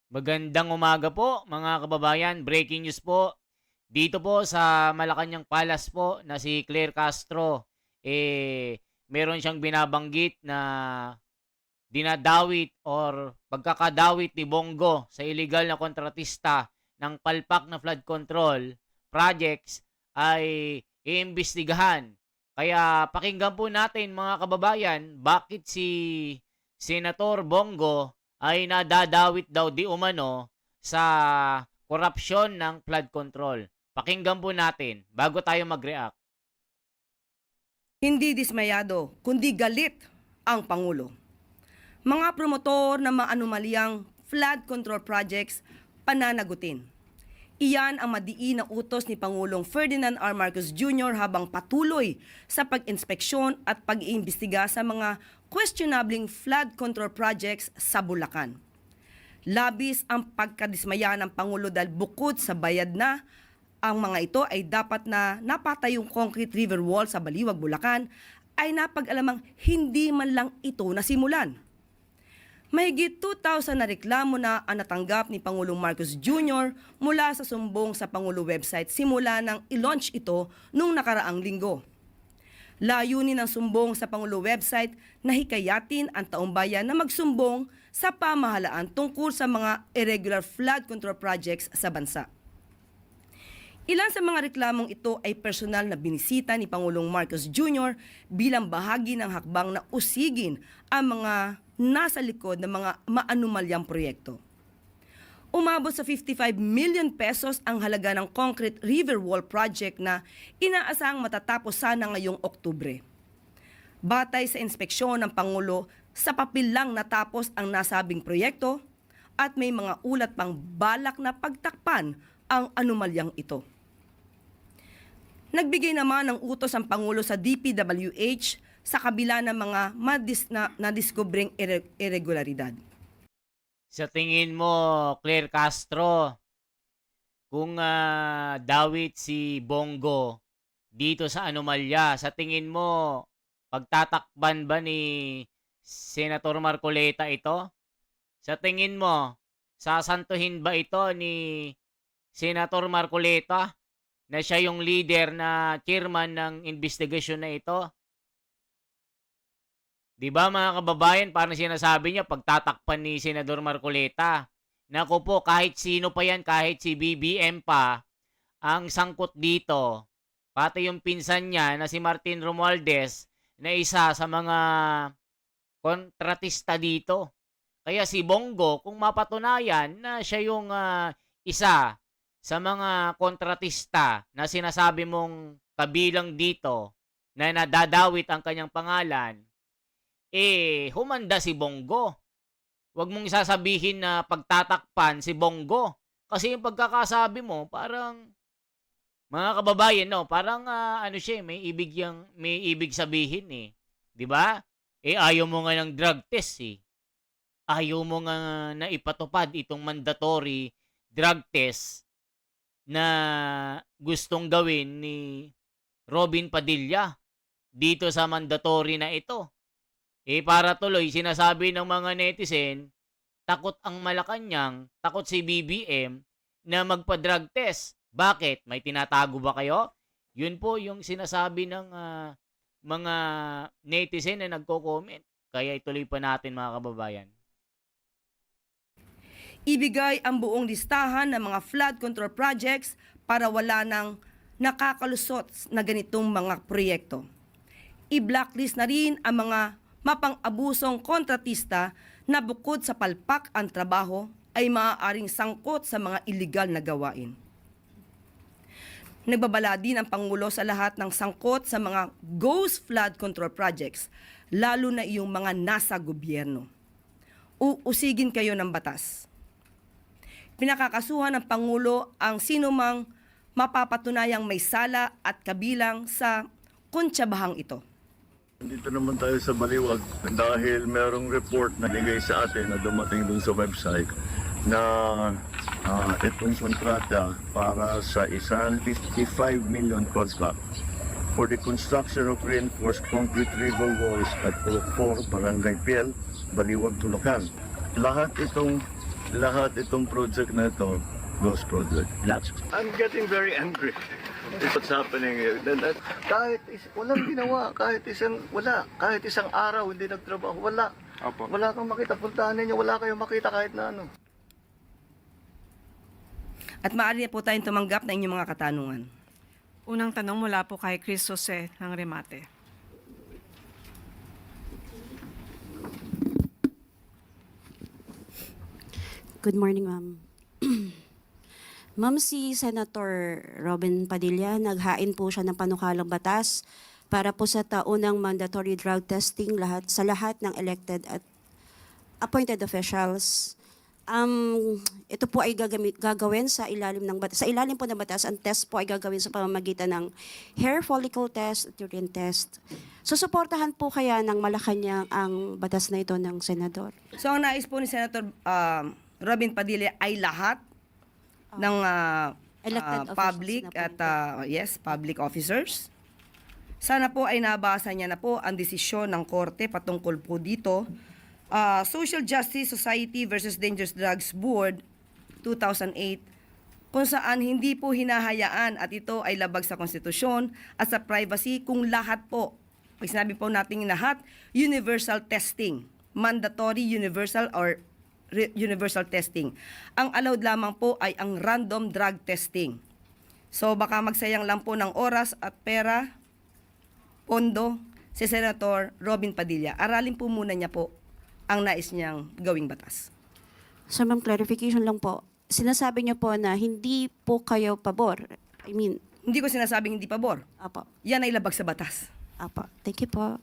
Magandang umaga po mga kababayan. Breaking news po. Dito po sa Malacanang Palace po na si Claire Castro, meron siyang binabanggit na dinadawit or pagkakadawit ni Bongo sa illegal na kontratista ng palpak na flood control projects ay iimbestigahan. Kaya pakinggan po natin mga kababayan bakit si Senator Bongo ay nadadawit daw di umano sa korupsyon ng flood control. Pakinggan po natin bago tayo mag-react. Hindi dismayado, kundi galit ang Pangulo. Mga promotor ng mga anomalyang flood control projects pananagutin. Iyan ang madiin na utos ni Pangulong Ferdinand R. Marcos Jr. habang patuloy sa pag-inspeksyon at pag-iimbestiga sa mga questionabling flood control projects sa Bulacan. Labis ang pagkadismaya ng Pangulo dahil bukod sa bayad na, ang mga ito ay dapat na napatayong concrete river wall sa Baliwag, Bulacan ay napag-alamang hindi man lang ito nasimulan. Mahigit 2,000 na reklamo na ang natanggap ni Pangulong Marcos Jr. mula sa sumbong sa Pangulo website simula nang i-launch ito noong nakaraang linggo. Layunin ng sumbong sa Pangulo website na hikayatin ang taumbayan na magsumbong sa pamahalaan tungkol sa mga irregular flood control projects sa bansa. Ilan sa mga reklamong ito ay personal na binisita ni Pangulong Marcos Jr. bilang bahagi ng hakbang na usigin ang mga nasa likod ng mga maanumalyang proyekto. Umabot sa 55 million pesos ang halaga ng concrete river wall project na inaasahang matatapos sana ngayong Oktubre. Batay sa inspeksyon ng Pangulo, sa papel lang natapos ang nasabing proyekto at may mga ulat pang balak na pagtakpan ang anomalyang ito. Nagbigay naman ng utos ang Pangulo sa DPWH sa kabila ng mga nadiskubring irregularidad. Sa tingin mo, Claire Castro, kung dawit si Bongo dito sa anomalya, sa tingin mo, pagtatakban ba ni Senator Marcoleta ito? Sa tingin mo, sasantuhin ba ito ni Senator Marcoleta na siya yung leader na chairman ng investigation na ito? Di ba mga kababayan, parang sinasabi niya, pagtatakpan ni Senador Marcoleta. Naku po, kahit sino pa yan, kahit si BBM pa, ang sangkot dito, pati yung pinsan niya na si Martin Romualdez, na isa sa mga kontratista dito. Kaya si Bongo, kung mapatunayan na siya yung isa sa mga kontratista na sinasabi mong kabilang dito na nadadawit ang kanyang pangalan, humanda si Bongo. Huwag mong isasabihin na pagtatakpan si Bongo. Kasi yung pagkakasabi mo, parang, mga kababayan, no, parang ano siya, may ibig sabihin eh. 'Di ba? Ayaw mo nga ng drug test eh. Ayaw mo nga na ipatupad itong mandatory drug test na gustong gawin ni Robin Padilla dito sa mandatory na ito. Para tuloy, sinasabi ng mga netizen, takot ang Malacanang, takot si BBM na magpa-drug test. Bakit? May tinatago ba kayo? Yun po yung sinasabi ng mga netizen na nagko-comment. Kaya ituloy pa natin mga kababayan. Ibigay ang buong listahan ng mga flood control projects para wala nang nakakalusot na ganitong mga proyekto. I-blacklist na rin ang mga mapang-abusong kontratista na bukod sa palpak ang trabaho ay maaaring sangkot sa mga iligal na gawain. Nagbabala din ang Pangulo sa lahat ng sangkot sa mga ghost flood control projects, lalo na iyong mga nasa gobyerno. Uusigin kayo ng batas. Pinakakasuhan ng Pangulo ang sinumang mapapatunayang may sala at kabilang sa kontsabahang ito. Dito naman tayo sa Baliwag dahil merong report na bigay sa atin na dumating dun sa website na itong kontrata para sa isang 55 million contract for the construction of reinforced concrete river walls at Purok 4, Barangay Piel, Baliwag, Tulacan. Lahat itong lahat itong project na ito, ghost project. I'm getting very angry with what's happening here. Walang ginawa, kahit isang araw hindi nagtrabaho, wala. Opo. Wala kang makita, puntahan ninyo, wala kayong makita kahit na ano. At maaari na po tayong tumanggap ng inyong mga katanungan. Unang tanong mula po kay Chris Jose ng Remate. Good morning, ma'am. Ma'am, si Senator Robin Padilla, naghain po siya ng panukalang batas para po sa taunang mandatory drug testing sa lahat ng elected at appointed officials. Ito po ay gagawin sa ilalim po ng batas. Ang test po ay gagawin sa pamamagitan ng hair follicle test at urine test. Susuportahan po kaya ng Malacanang ang batas na ito ng senador? So ang nais po ni Senator Robin Padilla ay lahat ng Elected officials public na at appointed. public officers. Sana po ay nabasa niya na po ang desisyon ng korte patungkol po dito. Social Justice Society versus Dangerous Drugs Board 2008, kung saan hindi po hinahayaan at ito ay labag sa konstitusyon at sa privacy kung lahat po, pag sinabi po natin lahat, universal testing, mandatory universal or universal testing. Ang allowed lamang po ay ang random drug testing. So baka magsayang lang po ng oras at pera, pondo, si Senator Robin Padilla. Aralin po muna niya po ang nais niyang gawing batas. So, ma'am, clarification lang po. Sinasabi niyo po na hindi po kayo pabor. Hindi ko sinasabing hindi pabor. Apo. Yan ay labag sa batas. Apo. Thank you po.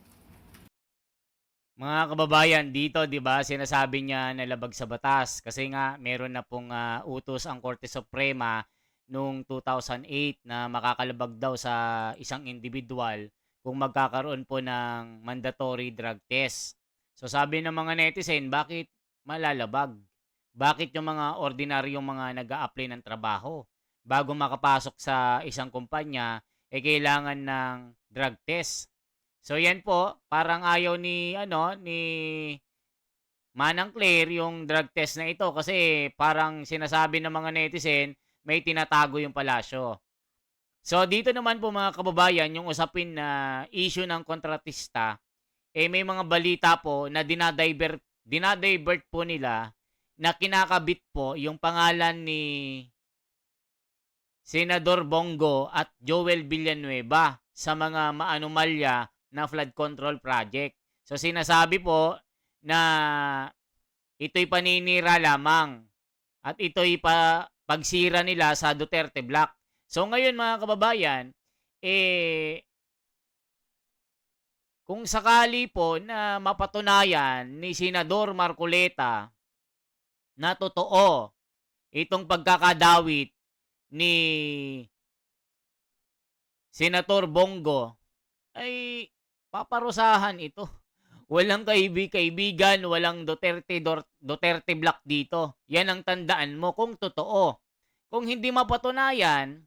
Mga kababayan, dito 'di ba, sinasabi niya na labag sa batas kasi nga meron na pong utos ang Korte Suprema noong 2008 na makakalabag daw sa isang individual kung magkakaroon po ng mandatory drug test. So sabi ng mga netizen, bakit malalabag? Bakit yung mga ordinaryong mga nag-a-apply ng trabaho bago makapasok sa isang kumpanya kailangan ng drug test? So yan po, parang ayaw ni Manang Claire yung drug test na ito kasi parang sinasabi ng mga netizen may tinatago yung palasyo. So dito naman po mga kababayan, yung usapin na issue ng kontratista, may mga balita po na dinadivert po nila na kinakabit po yung pangalan ni Senador Bongo at Joel Villanueva sa mga maanumalya na flood control project. So sinasabi po na ito'y paninira lamang at ito'y pagsira nila sa Duterte Block. So ngayon mga kababayan, kung sakali po na mapatunayan ni Senador Marcoleta na totoo itong pagkakadawit ni Senator Bongo, ay paparusahan ito. Walang kaibigan, walang Duterte Block dito. Yan ang tandaan mo kung totoo. Kung hindi mapatunayan,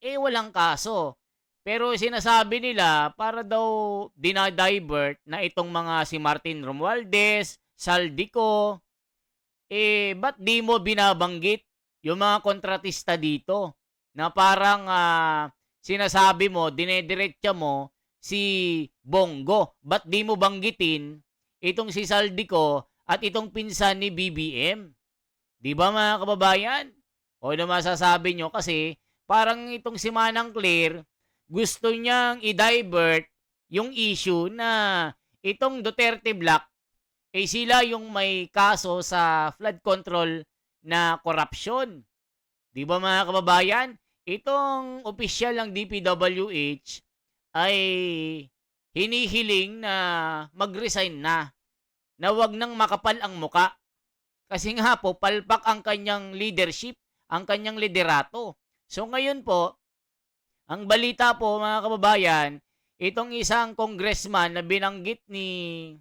walang kaso. Pero sinasabi nila para daw dinadivert na itong mga si Martin Romualdez, Saldico, ba't di mo binabanggit yung mga kontratista dito na parang sinasabi mo, dinediretsa mo si Bongo. Ba't di mo banggitin itong si Saldico at itong pinsan ni BBM? Di ba mga kababayan? O ano masasabi nyo? Kasi parang itong si Manang Claire, gusto niyang i-divert yung issue na itong Duterte Block sila yung may kaso sa flood control na corruption. Di ba mga kababayan? Itong opisyal ng DPWH ay hinihiling na mag-resign na wag nang makapal ang muka. Kasi nga po, palpak ang kanyang leadership, ang kanyang liderato. So ngayon po, ang balita po mga kababayan, itong isang congressman na binanggit ni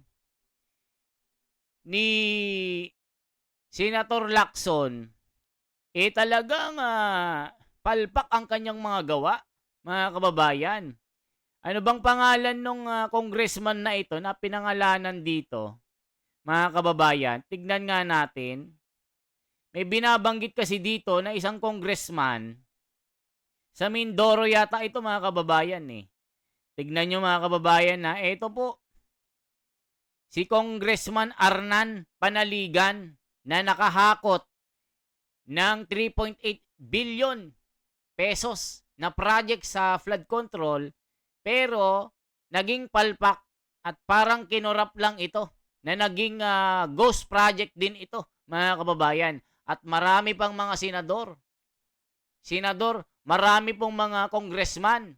Senator Lacson, talagang palpak ang kanyang mga gawa, mga kababayan. Ano bang pangalan nung congressman na ito na pinangalanan dito, mga kababayan? Tignan nga natin. May binabanggit kasi dito na isang congressman sa Mindoro yata ito mga kababayan eh. Tignan nyo mga kababayan na ito po si Congressman Arnan Panaligan na nakahakot ng 3.8 billion pesos na project sa flood control pero naging palpak at parang kinorap lang ito na naging ghost project din ito mga kababayan at marami pang mga senador, marami pong mga congressman.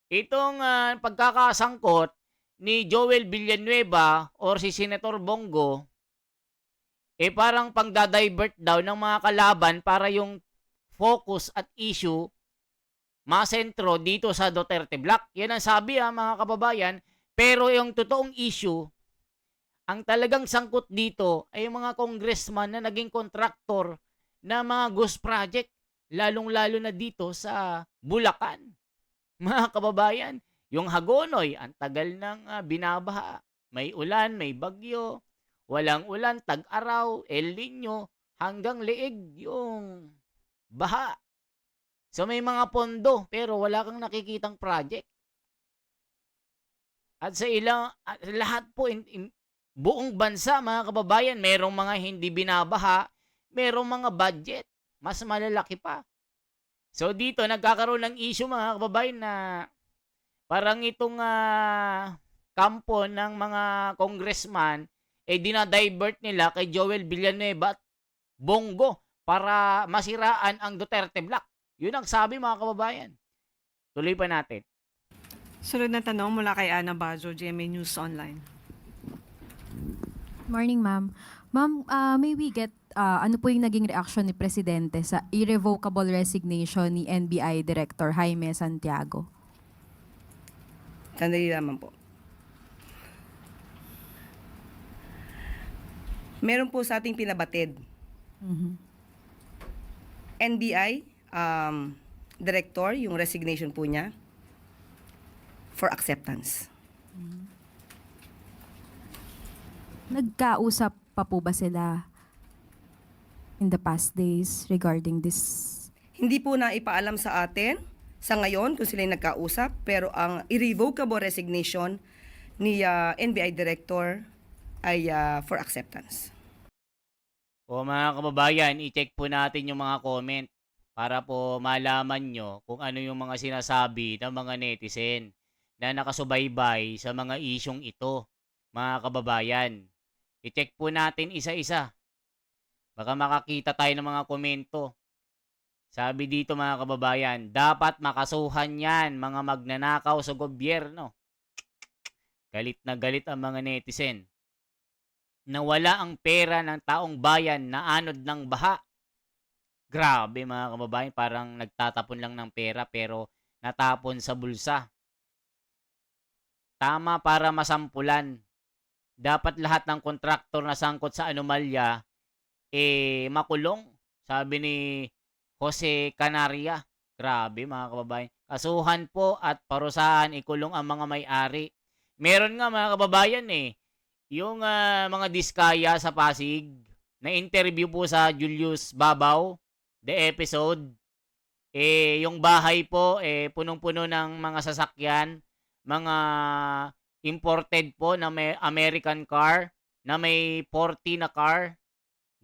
Itong pagkakasangkot ni Joel Villanueva or si Senator Bongo parang pangdadivert daw ng mga kalaban para yung focus at issue masentro dito sa Duterte Block. Yan ang sabi mga kababayan. Pero yung totoong issue, ang talagang sangkot dito ay yung mga congressman na naging kontraktor na mga ghost project. Lalong-lalo na dito sa Bulacan. Mga kababayan, yung Hagonoy, ang tagal ng binabaha. May ulan, may bagyo, walang ulan, tag-araw, El Nino, hanggang leeg yung baha. So may mga pondo pero wala kang nakikitang project. At sa lahat po, buong bansa mga kababayan, merong mga hindi binabaha, merong mga budget, mas malalaki pa. So dito, nagkakaroon ng issue mga kababayan na parang itong kampo ng mga congressman, dinadivert nila kay Joel Villanueva at Bongo para masiraan ang Duterte Block. Yun ang sabi mga kababayan. Tuloy pa natin. Sunod na tanong mula kay Ana Bajo, GMA News Online. Morning, ma'am. Ma'am, may we get ano po yung naging reaction ni Presidente sa irrevocable resignation ni NBI Director Jaime Santiago? Sandali lamang po. Meron po sa ating pinabatid. NBI Director, yung resignation po niya, for acceptance. Nagkausap pa po ba sila in the past days regarding this? Hindi po na ipaalam sa atin sa ngayon kung sila nagkausap, pero ang irrevocable resignation ni NBI Director ay for acceptance. O mga kababayan, i-check po natin yung mga comment para po malaman nyo kung ano yung mga sinasabi ng mga netizen na nakasubaybay sa mga isyong ito, mga kababayan. I-check po natin isa-isa. Baka makakita tayo ng mga komento. Sabi dito mga kababayan, dapat makasuhan yan mga magnanakaw sa gobyerno. Galit na galit ang mga netizen. Nawala ang pera ng taong bayan na anod ng baha. Grabe mga kababayan, parang nagtatapon lang ng pera pero natapon sa bulsa. Tama para masampulan. Dapat lahat ng kontraktor na sangkot sa anomalya makulong. Sabi ni Jose Canaria. Grabe mga kababayan. Kasuhan po at parusahan ikulong ang mga may-ari. Meron nga mga kababayan yung mga diskaya sa Pasig na interview po sa Julius Babaw, the episode. Yung bahay po punong-puno ng mga sasakyan, mga imported po na may American car, na may 40 na car.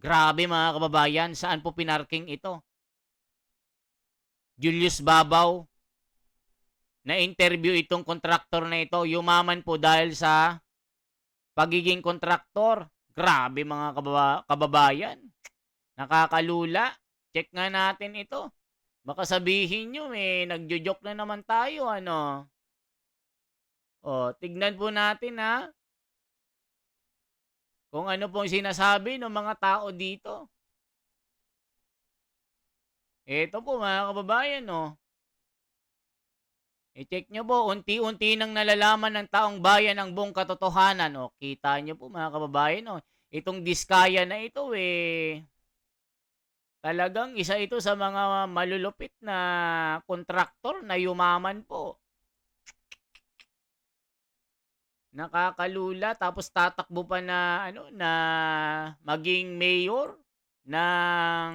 Grabe mga kababayan, saan po pinarking ito? Julius Babaw, na interview itong kontraktor na ito, yumaman po dahil sa pagiging kontraktor. Grabe mga kababayan. Nakakalula. Check nga natin ito. Baka sabihin nyo, nagjo-joke na naman tayo, ano? Tignan po natin, kung ano pong sinasabi ng mga tao dito. Ito po, mga kababayan, I-check nyo po, unti-unti nang nalalaman ng taong bayan ang buong katotohanan. Kita nyo po, mga kababayan, itong diskaya na ito, talagang isa ito sa mga malulupit na kontraktor na yumaman po. Nakakalula, tapos tatakbo pa na, na maging mayor. ng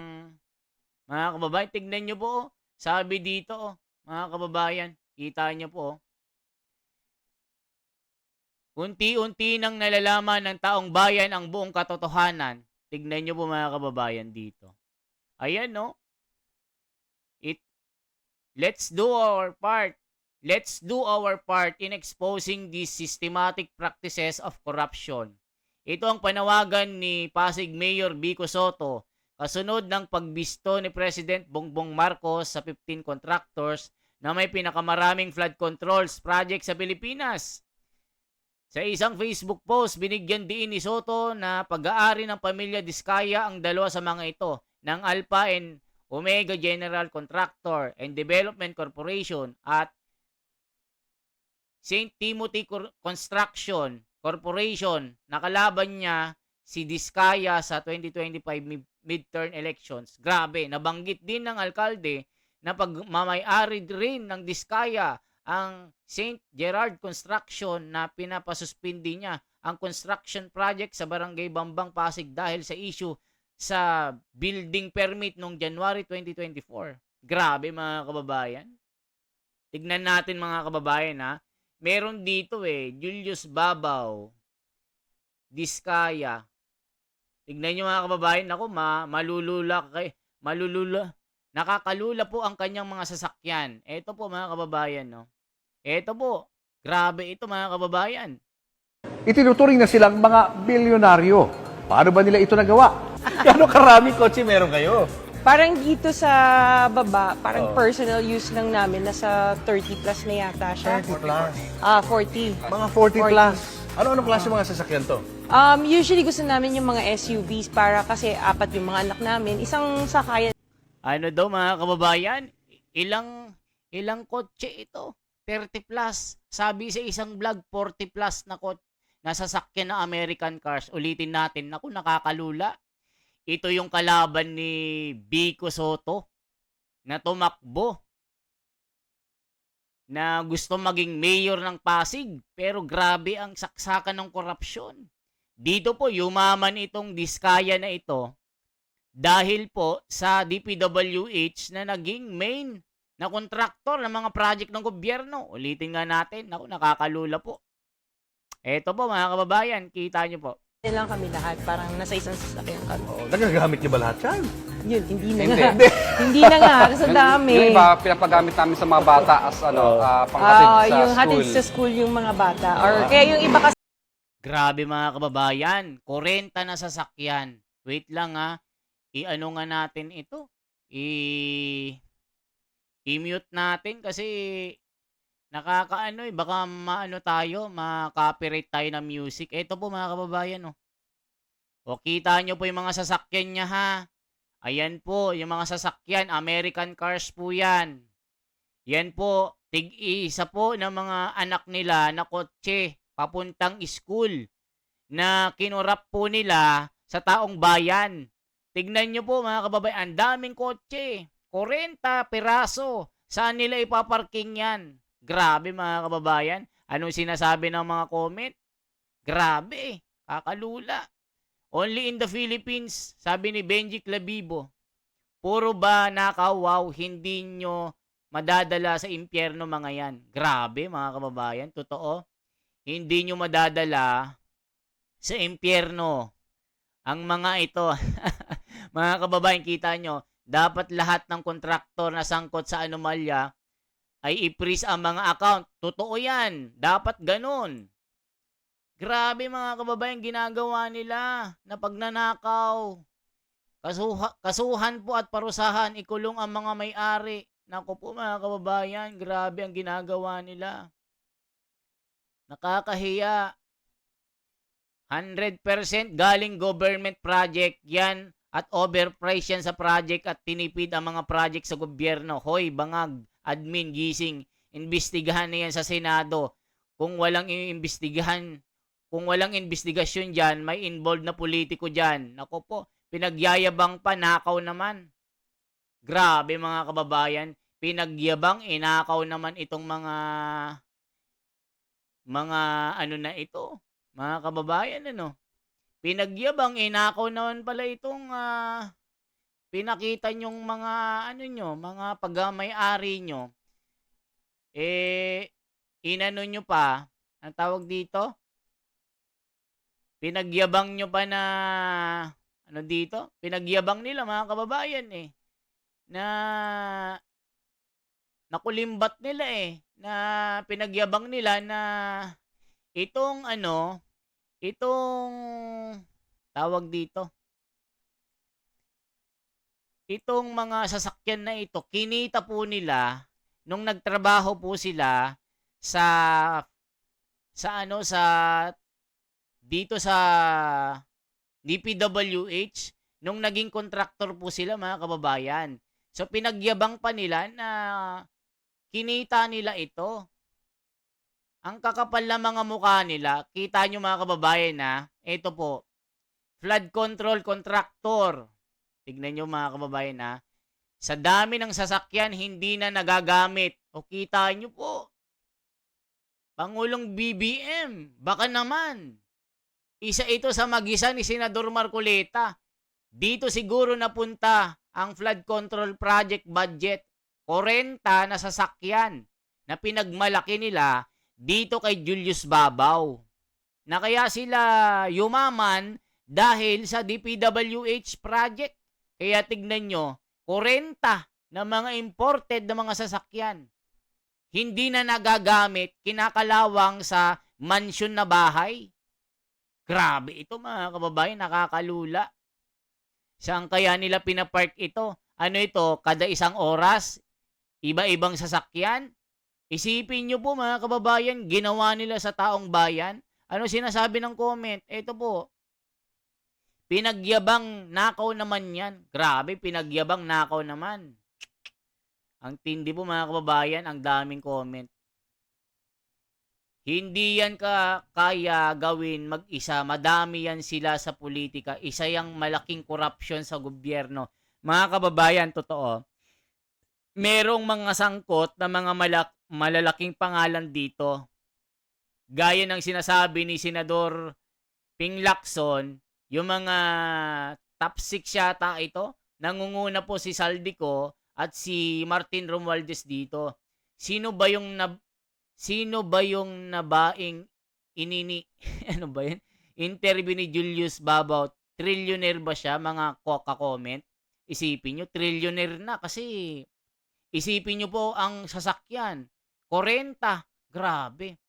mga kababayan. Tignan nyo po, sabi dito, mga kababayan, kita nyo po, unti-unti nang nalalaman ng taong bayan ang buong katotohanan. Tignan nyo po mga kababayan dito. Ayan, no? Let's do our part. Let's do our part in exposing these systematic practices of corruption. Ito ang panawagan ni Pasig Mayor Vico Soto kasunod ng pagbisto ni President Bongbong Marcos sa 15 contractors na may pinakamaraming flood controls project sa Pilipinas. Sa isang Facebook post, binigyan din ni Soto na pag-aari ng pamilya Diskaya ang dalawa sa mga ito ng Alpha and Omega General Contractor and Development Corporation at St. Timothy Construction Corporation. Nakalaban niya si Diskaya sa 2025 midterm elections. Grabe, nabanggit din ng alkalde na pagmamay-ari rin ng Diskaya ang St. Gerard Construction na pinapasuspindi niya ang construction project sa Barangay Bambang, Pasig dahil sa issue sa building permit noong January 2024. Grabe mga kababayan. Tignan natin mga kababayan ha. Meron dito Julius Babaw, Diskaya. Tignan nyo mga kababayan. Ako, malulula. Nakakalula po ang kanyang mga sasakyan. Ito po mga kababayan, no. Ito po. Grabe ito mga kababayan. Itinuturing na silang mga bilyonaryo. Paano ba nila ito nagawa? Gano'ng karaming kotse meron kayo? Parang dito sa baba, parang personal use lang namin. Nasa 30 plus na yata siya. 30 plus. 40. Mga 40 plus. Ano-ano klase mga sasakyan to? Usually gusto namin yung mga SUVs para kasi apat yung mga anak namin. Isang sakayan. Ano daw mga kababayan? Ilang kotse ito? 30 plus. Sabi sa isang vlog, 40 plus na sasakyan na American cars. Ulitin natin. Naku, nakakalula. Ito yung kalaban ni Vico Soto na tumakbo na gusto maging mayor ng Pasig. Pero grabe ang saksakan ng korupsyon. Dito po, yumaman itong Diskaya na ito dahil po sa DPWH na naging main na kontraktor ng mga project ng gobyerno. Ulitin nga natin. Naku, nakakalula po. Eto po mga kababayan, kita nyo po. Yan lang kami lahat. Parang nasa isang sasakyan kami. Oh, nagagamit niyo ba lahat yan? Yun, hindi na nga. Hindi na nga. Sa dami. Yung iba, pinapagamit namin sa mga bata as panghatid sa Yung school. hatid sa school yung mga bata. Or kaya yung iba kasi Grabe mga kababayan, 40 na sasakyan. Wait lang ha. I-ano nga natin ito. I-mute natin kasi nakakaano baka ma-copyright tayo ng music. Ito po mga kababayan O kita nyo po yung mga sasakyan niya ha. Ayan po, yung mga sasakyan, American cars po yan. Yan po, tig-isa po ng mga anak nila na kotse papuntang school na kinurap po nila sa taong bayan. Tignan nyo po mga kababayan, ang daming kotse. 40 piraso. Saan nila ipaparking yan? Grabe mga kababayan. Anong sinasabi ng mga comment? Grabe. Kakalula. Only in the Philippines, sabi ni Benji Clavivo. Puro ba nakaw, wow, hindi nyo madadala sa impyerno mga yan. Grabe mga kababayan. Totoo. Hindi nyo madadala sa impyerno ang mga ito. Mga kababayan, kita nyo, dapat lahat ng kontraktor na sangkot sa anomalya ay i-freeze ang mga account. Totoo yan. Dapat ganun. Grabe mga kababayan, ginagawa nila na pagnanakaw. Kasuhan po at parusahan, ikulong ang mga may-ari. Naku po mga kababayan, grabe ang ginagawa nila. Nakakahiya. 100% galing government project yan at overprice yan sa project at tinipid ang mga project sa gobyerno. Hoy, bangag, admin, gising, imbestigahan na yan sa Senado. Kung walang investigasyon dyan, may involved na politiko dyan. Naku po, pinagyayabang pa, nakaw naman. Grabe mga kababayan, pinagyabang, inakaw naman itong mga ano na ito. Mga kababayan, pinagyabang, inakaw naman pala itong pinakita nyong mga ano nyo, mga pagmamay-ari nyo, inano nyo pa, ang tawag dito? Pinagyabang nyo pa na, ano dito? Pinagyabang nila mga kababayan na nakulimbat nila na pinagyabang nila na itong itong tawag dito, itong mga sasakyan na ito, kinita po nila nung nagtrabaho po sila sa sa dito sa DPWH nung naging kontraktor po sila mga kababayan. So pinagyabang pa nila na kinita nila ito. Ang kakapal na mga mukha nila, kita nyo mga kababayan na, ito po, flood control contractor. Tignan nyo mga kababayan na, sa dami ng sasakyan, hindi na nagagamit. O kita nyo po, Pangulong BBM, baka naman. Isa ito sa mag-isa ni Senador Marcoleta. Dito siguro napunta ang flood control project budget. 40 na sasakyan na pinagmalaki nila dito kay Julius Babaw. Na kaya sila yumaman dahil sa DPWH project. Kaya tignan nyo, 40 na mga imported na mga sasakyan. Hindi na nagagamit, kinakalawang sa mansyon na bahay. Grabe ito mga kababayan, nakakalula. Saan kaya nila pinapark ito? Ano ito, kada isang oras? Iba-ibang sasakyan? Isipin nyo po mga kababayan, ginawa nila sa taong bayan. Ano sinasabi ng comment? Ito po, pinagyabang nakaw naman yan. Grabe, pinagyabang nakaw naman. Ang tindi po mga kababayan, ang daming comment. Hindi yan kaya gawin mag-isa. Madami yan sila sa politika. Isa yung malaking korupsyon sa gobyerno. Mga kababayan, totoo. Merong mga sangkot na mga malalaking pangalan dito. Gaya ng sinasabi ni Senador Ping Lacson, yung mga top 6 yata ito, nangunguna po si Saldico at si Martin Romualdez dito. Sino ba yung nabaing ano ba yun? Interview ni Julius Babaw, trillionaire ba siya mga comment? Isipin nyo, trillionaire na kasi isipin nyo po ang sasakyan. 40, grabe.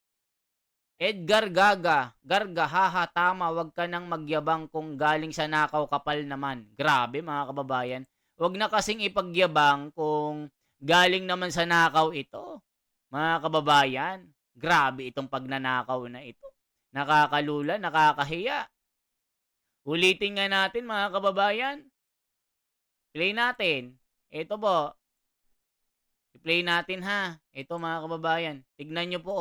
Edgar Garga, haha, tama, wag ka nang magyabang kung galing sa nakaw, kapal naman. Grabe mga kababayan. Wag na kasing ipagyabang kung galing naman sa nakaw ito. Mga kababayan, grabe itong pagnanakaw na ito. Nakakalula, nakakahiya. Ulitin nga natin mga kababayan. Play natin. Ito po. I-play natin ha. Ito mga kababayan. Tignan nyo po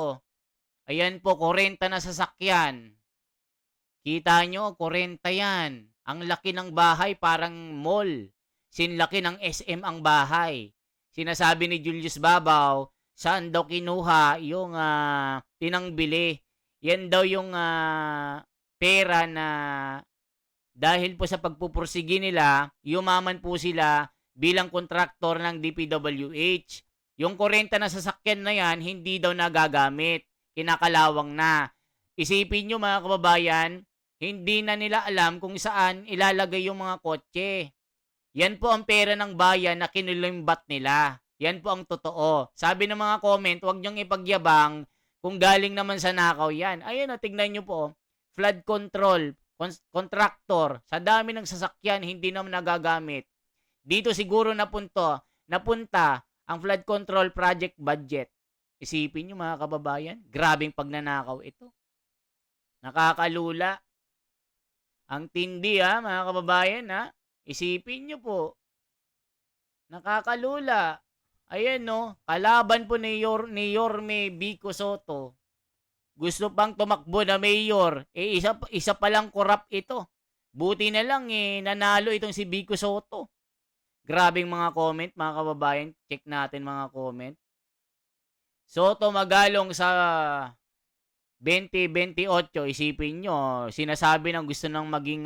Ayan po, 40 na sasakyan. Kita nyo, 40 yan. Ang laki ng bahay, parang mall. Sinlaki ng SM ang bahay. Sinasabi ni Julius Babaw, saan daw kinuha yung pinangbili. Yan daw yung pera na dahil po sa pagpupursigi nila, yumaman po sila bilang kontraktor ng DPWH. Yung 40 na sasakyan na yan, hindi daw nagagamit. Kinakalawang na. Isipin nyo mga kababayan, hindi na nila alam kung saan ilalagay yung mga kotse. Yan po ang pera ng bayan na kinulimbat nila. Yan po ang totoo. Sabi ng mga comment, huwag nyong ipagyabang kung galing naman sa nakaw yan. Ayun tignan nyo po. Flood control, contractor, sa dami ng sasakyan, hindi naman nagagamit. Dito siguro napunta ang flood control project budget. Isipin nyo mga kababayan, grabing pagnanakaw ito. Nakakalula. Ang tindi mga kababayan Isipin nyo po. Nakakalula. Ayan kalaban po ni Yorme Vico Soto. Gusto pang tumakbo na mayor. Isa palang korap ito. Buti na lang nanalo itong si Vico Soto. Grabing mga comment mga kababayan. Check natin mga comment. Soto Magalong sa 2028, isipin nyo, sinasabi ng gusto nang maging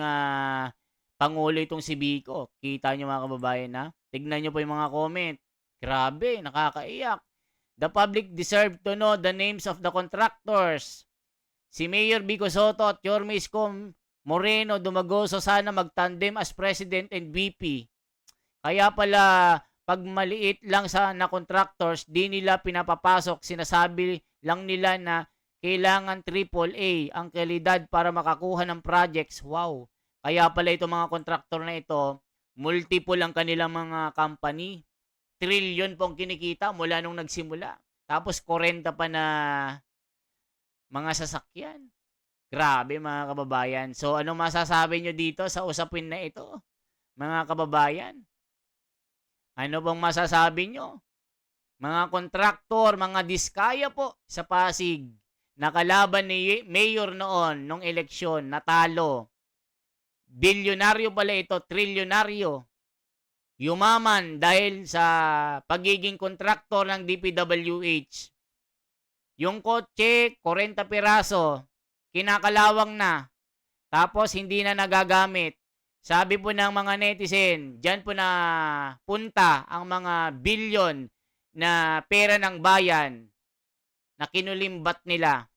Pangulo itong si Vico. Kita nyo mga kababayan na? Tignan nyo po yung mga comment. Grabe, nakakaiyak. The public deserve to know the names of the contractors. Si Mayor Vico Soto at Yorme Isko Moreno Dumagoso sana magtandem as President and VP. Kaya pala, pag maliit lang na contractors, di nila pinapapasok. Sinasabi lang nila na kailangan AAA ang kalidad para makakuha ng projects. Wow. Kaya pala itong mga contractor na ito, multiple ang kanilang mga company. Trillion pong kinikita mula nung nagsimula. Tapos 40 pa na mga sasakyan. Grabe mga kababayan. So anong masasabi nyo dito sa usapin na ito? Mga kababayan. Ano bang masasabi nyo? Mga kontraktor, mga diskaya po sa Pasig. Nakalaban ni Mayor noon nung eleksyon, natalo. Bilyonaryo pala ito, trilyonaryo. Yumaman dahil sa pagiging kontraktor ng DPWH. Yung kotse, 40 piraso, kinakalawang na. Tapos hindi na nagagamit. Sabi po ng mga netizen, dyan po na punta ang mga bilyon na pera ng bayan na kinulimbat nila.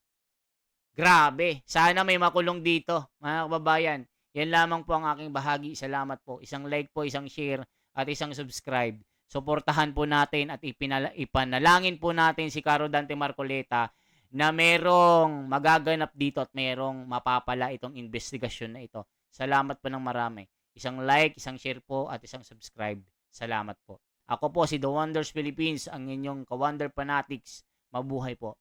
Grabe. Sana may makulong dito, mga kababayan. Yan lamang po ang aking bahagi. Salamat po. Isang like po, isang share, at isang subscribe. Suportahan po natin at ipanalangin po natin si Caro Dante Marcoleta na merong magaganap dito at merong mapapala itong investigasyon na ito. Salamat po ng marami. Isang like, isang share po, at isang subscribe. Salamat po. Ako po si The Wonders Philippines, ang inyong ka-Wonder Fanatics. Mabuhay po.